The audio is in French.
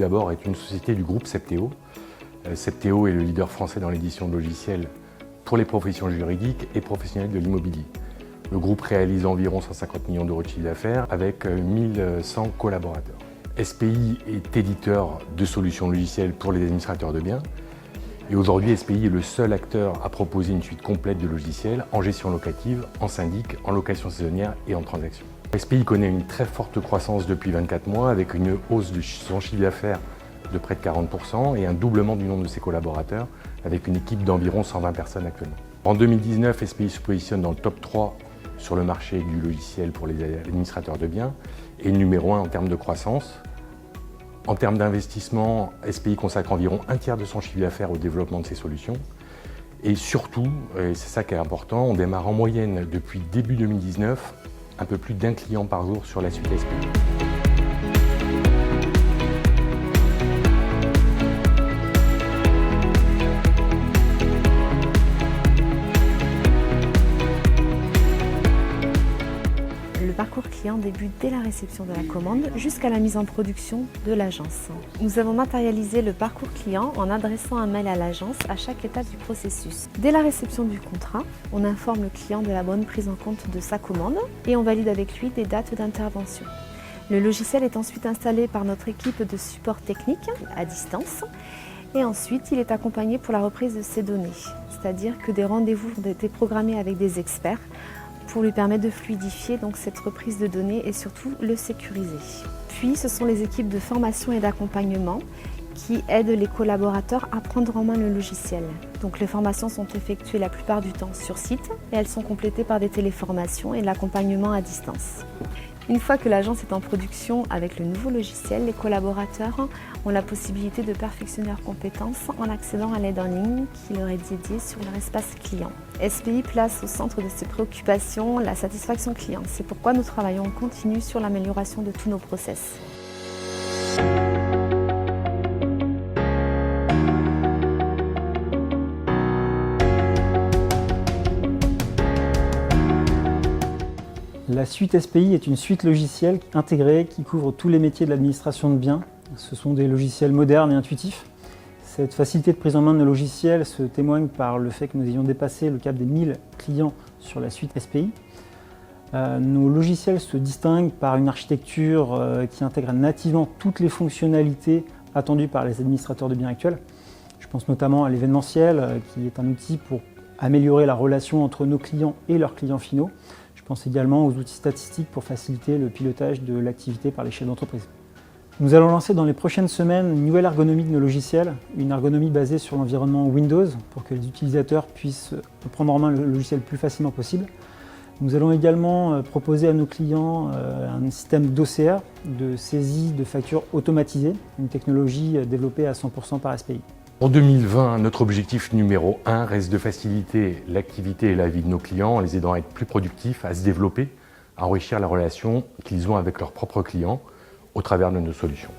d'abord est une société du groupe Septéo. Septéo est le leader français dans l'édition de logiciels pour les professions juridiques et professionnelles de l'immobilier. Le groupe réalise environ 150 millions d'euros de chiffre d'affaires avec 1100 collaborateurs. SPI est éditeur de solutions logicielles pour les administrateurs de biens. Et aujourd'hui, SPI est le seul acteur à proposer une suite complète de logiciels en gestion locative, en syndic, en location saisonnière et en transaction. SPI connaît une très forte croissance depuis 24 mois avec une hausse de son chiffre d'affaires de près de 40% et un doublement du nombre de ses collaborateurs avec une équipe d'environ 120 personnes actuellement. En 2019, SPI se positionne dans le top 3 sur le marché du logiciel pour les administrateurs de biens et numéro 1 en termes de croissance. En termes d'investissement, SPI consacre environ un tiers de son chiffre d'affaires au développement de ses solutions. Et surtout, et c'est ça qui est important, on démarre en moyenne depuis début 2019 un peu plus d'un client par jour sur la suite SPI. Le parcours client débute dès la réception de la commande jusqu'à la mise en production de l'agence. Nous avons matérialisé le parcours client en adressant un mail à l'agence à chaque étape du processus. Dès la réception du contrat, on informe le client de la bonne prise en compte de sa commande et on valide avec lui des dates d'intervention. Le logiciel est ensuite installé par notre équipe de support technique à distance et ensuite il est accompagné pour la reprise de ses données, c'est-à-dire que des rendez-vous ont été programmés avec des experts pour lui permettre de fluidifier donc cette reprise de données et surtout le sécuriser. Puis ce sont les équipes de formation et d'accompagnement qui aident les collaborateurs à prendre en main le logiciel. Donc les formations sont effectuées la plupart du temps sur site et elles sont complétées par des téléformations et de l'accompagnement à distance. Une fois que l'agence est en production avec le nouveau logiciel, les collaborateurs ont la possibilité de perfectionner leurs compétences en accédant à l'aide en ligne qui leur est dédiée sur leur espace client. SPI place au centre de ses préoccupations la satisfaction client. C'est pourquoi nous travaillons en continu sur l'amélioration de tous nos process. La suite SPI est une suite logicielle intégrée qui couvre tous les métiers de l'administration de biens. Ce sont des logiciels modernes et intuitifs. Cette facilité de prise en main de nos logiciels se témoigne par le fait que nous ayons dépassé le cap des 1000 clients sur la suite SPI. Nos logiciels se distinguent par une architecture qui intègre nativement toutes les fonctionnalités attendues par les administrateurs de biens actuels. Je pense notamment à l'événementiel, qui est un outil pour améliorer la relation entre nos clients et leurs clients finaux. Je pense également aux outils statistiques pour faciliter le pilotage de l'activité par les chefs d'entreprise. Nous allons lancer dans les prochaines semaines une nouvelle ergonomie de nos logiciels, une ergonomie basée sur l'environnement Windows pour que les utilisateurs puissent prendre en main le logiciel le plus facilement possible. Nous allons également proposer à nos clients un système d'OCR, de saisie de factures automatisées, une technologie développée à 100% par SPI. Pour 2020, notre objectif numéro 1 reste de faciliter l'activité et la vie de nos clients en les aidant à être plus productifs, à se développer, à enrichir la relation qu'ils ont avec leurs propres clients au travers de nos solutions.